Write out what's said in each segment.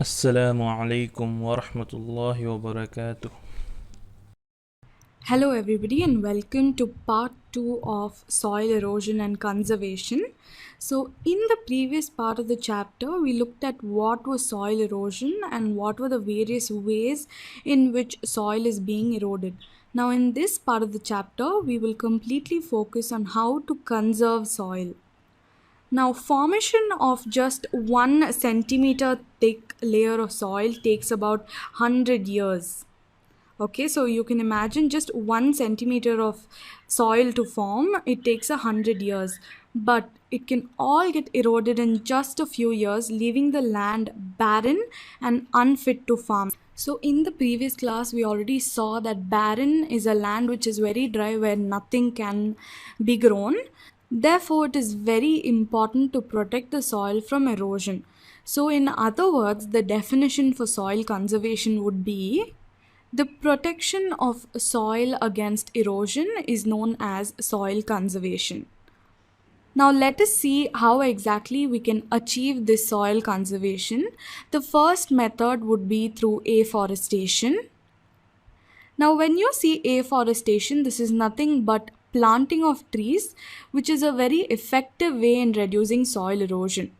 السلام عليكم ورحمة الله وبركاته. Hello, everybody, and welcome to part 2 of soil erosion and conservation. So, in the previous part of the chapter, we looked at what was soil erosion and what were the various ways in which soil is being eroded. Now, in this part of the chapter, we will completely focus on how to conserve soil. Now, formation of just 1 centimeter thick layer of soil takes about 100 years. Okay, so you can imagine just 1 centimeter of soil to form, it takes 100 years. But it can all get eroded in just a few years, leaving the land barren and unfit to farm. So, in the previous class, we already saw that barren is a land which is very dry where nothing can be grown. Therefore, it is very important to protect the soil from erosion. So, in other words, the definition for soil conservation would be the protection of soil against erosion is known as soil conservation. Now, let us see how exactly we can achieve this soil conservation. The first method would be through afforestation. Now, when you see afforestation, this is nothing but planting of trees, which is a very effective way in reducing soil erosion.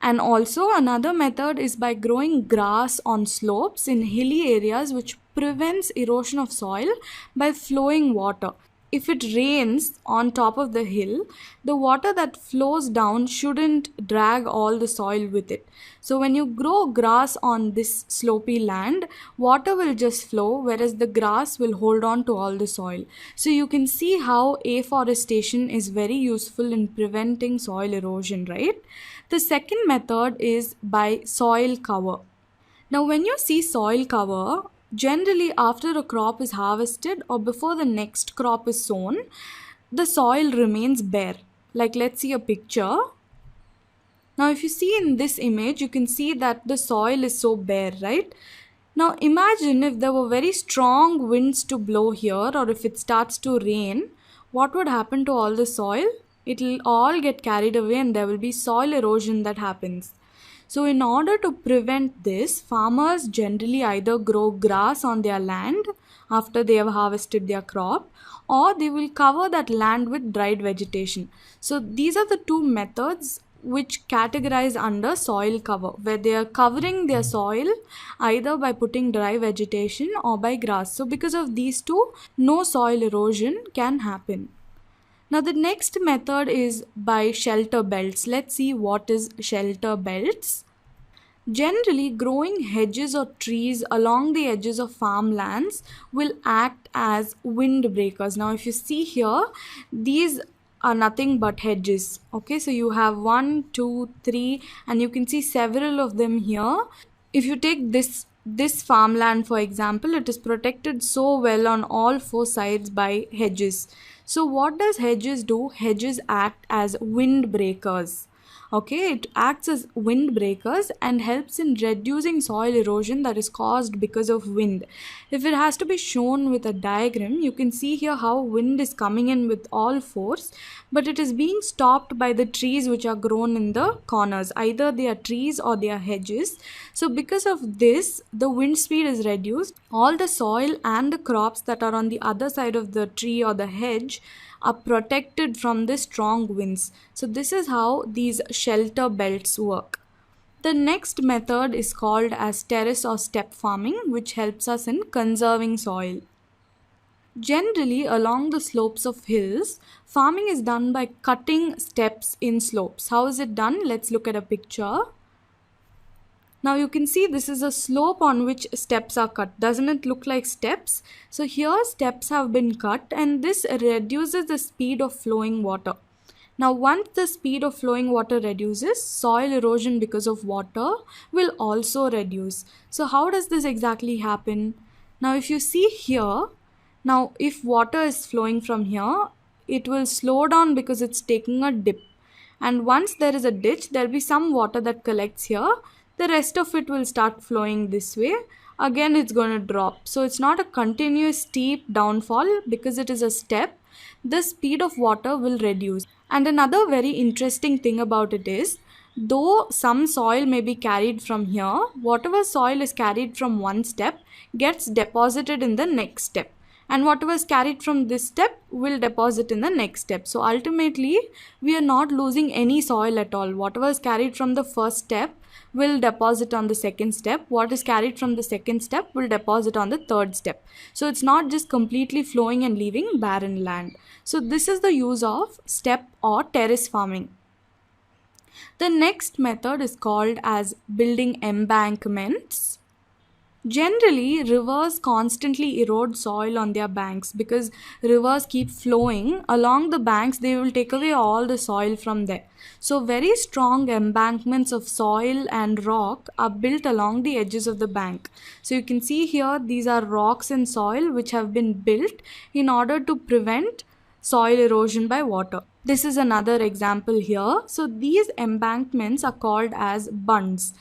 And also, another method is by growing grass on slopes in hilly areas, which prevents erosion of soil by flowing water. If it rains on top of the hill, the water that flows down shouldn't drag all the soil with it. So, when you grow grass on this slopy land, water will just flow, whereas the grass will hold on to all the soil. So, you can see how afforestation is very useful in preventing soil erosion, right? The second method is by soil cover. Now, when you see soil cover, generally after a crop is harvested or before the next crop is sown, the soil remains bare. Like, let's see a picture. Now, if you see in this image, you can see that the soil is so bare, right? Now, imagine if there were very strong winds to blow here, or if it starts to rain, what would happen to all the soil? It will all get carried away and there will be soil erosion that happens. So, in order to prevent this, farmers generally either grow grass on their land after they have harvested their crop, or they will cover that land with dried vegetation. So, these are the two methods which categorize under soil cover, where they are covering their soil either by putting dry vegetation or by grass. So, because of these two, no soil erosion can happen. Now, the next method is by shelter belts. Let's see what is shelter belts. Generally, growing hedges or trees along the edges of farmlands will act as windbreakers. Now, if you see here, these are nothing but hedges. Okay, so you have one, two, three, and you can see several of them here. If you take this farmland, for example, it is protected so well on all four sides by hedges. So, what does hedges do? Hedges act as windbreakers. Okay, it acts as windbreakers and helps in reducing soil erosion that is caused because of wind. If it has to be shown with a diagram, you can see here how wind is coming in with all force, but it is being stopped by the trees which are grown in the corners. Either they are trees or they are hedges. So, because of this, the wind speed is reduced. All the soil and the crops that are on the other side of the tree or the hedge are protected from the strong winds. So, this is how these shelter belts work. The next method is called as terrace or step farming, which helps us in conserving soil. Generally, along the slopes of hills, farming is done by cutting steps in slopes. How is it done? Let's look at a picture. Now you can see this is a slope on which steps are cut. Doesn't it look like steps? So here steps have been cut and this reduces the speed of flowing water. Now once the speed of flowing water reduces, soil erosion because of water will also reduce. So how does this exactly happen? Now if you see here, now if water is flowing from here, it will slow down because it's taking a dip. And once there is a ditch, there will be some water that collects here. The rest of it will start flowing this way. Again, it's going to drop. So it's not a continuous steep downfall because it is a step. The speed of water will reduce. And another very interesting thing about it is though some soil may be carried from here, whatever soil is carried from one step gets deposited in the next step, and whatever is carried from this step will deposit in the next step. So ultimately we are not losing any soil at all. Whatever is carried from the first step will deposit on the second step. What is carried from the second step will deposit on the third step. So it's not just completely flowing and leaving barren land. So this is the use of step or terrace farming. The next method is called as building embankments. Generally, rivers constantly erode soil on their banks because rivers keep flowing along the banks. They will take away all the soil from there. So, very strong embankments of soil and rock are built along the edges of the bank. So, you can see here these are rocks and soil which have been built in order to prevent soil erosion by water. This is another example here. So, these embankments are called as bunds,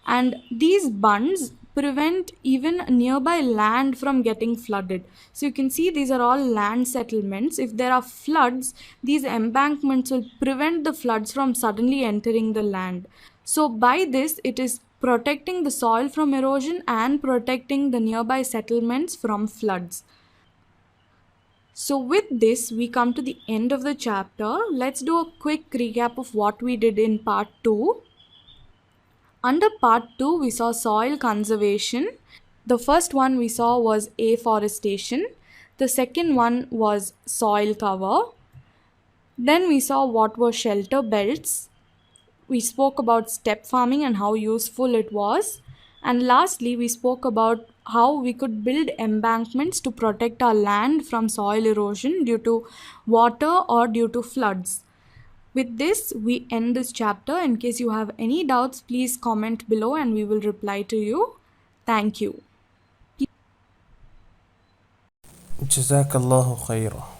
and these bunds prevent even nearby land from getting flooded. So you can see these are all land settlements. If there are floods, these embankments will prevent the floods from suddenly entering the land. So by this, it is protecting the soil from erosion and protecting the nearby settlements from floods. So with this, we come to the end of the chapter. Let's do a quick recap of what we did in part 2. Under part 2, we saw soil conservation. The first one we saw was afforestation. The second one was soil cover. Then we saw what were shelter belts. We spoke about step farming and how useful it was. And lastly, we spoke about how we could build embankments to protect our land from soil erosion due to water or due to floods. With this, we end this chapter. In case you have any doubts, please comment below and we will reply to you. Thank you. جزاك الله خيرا.